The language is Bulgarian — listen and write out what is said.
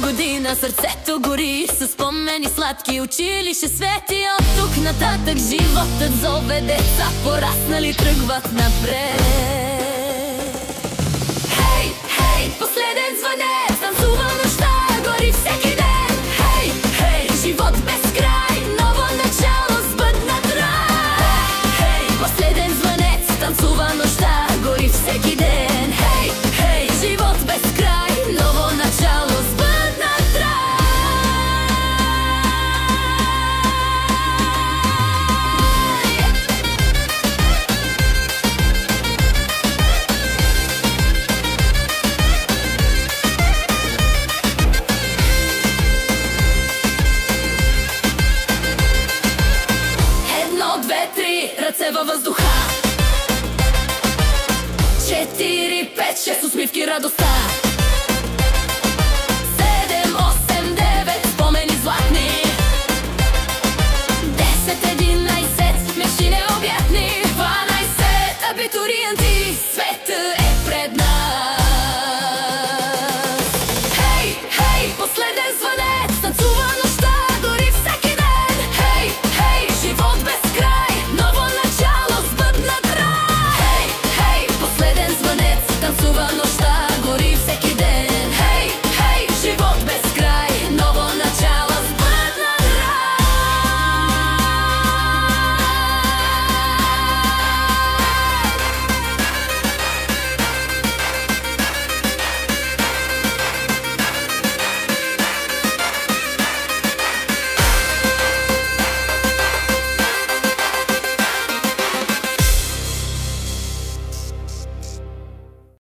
Година сърцето гори със спомени сладки, училище свети. От тук нататък животът зове, деца пораснали тръгват напред. Хей, хей, последен звънец, танцува нощта, гори всеки ден. Хей, хей, живот без край, ново начало с бъднат рай. Хей, последен звънец, танцува нощта, гори всеки ден. Хей, хей, живот без край, ново начало с бъднат. Ръце във въздуха, 4, 5, 6 усмивки радостта.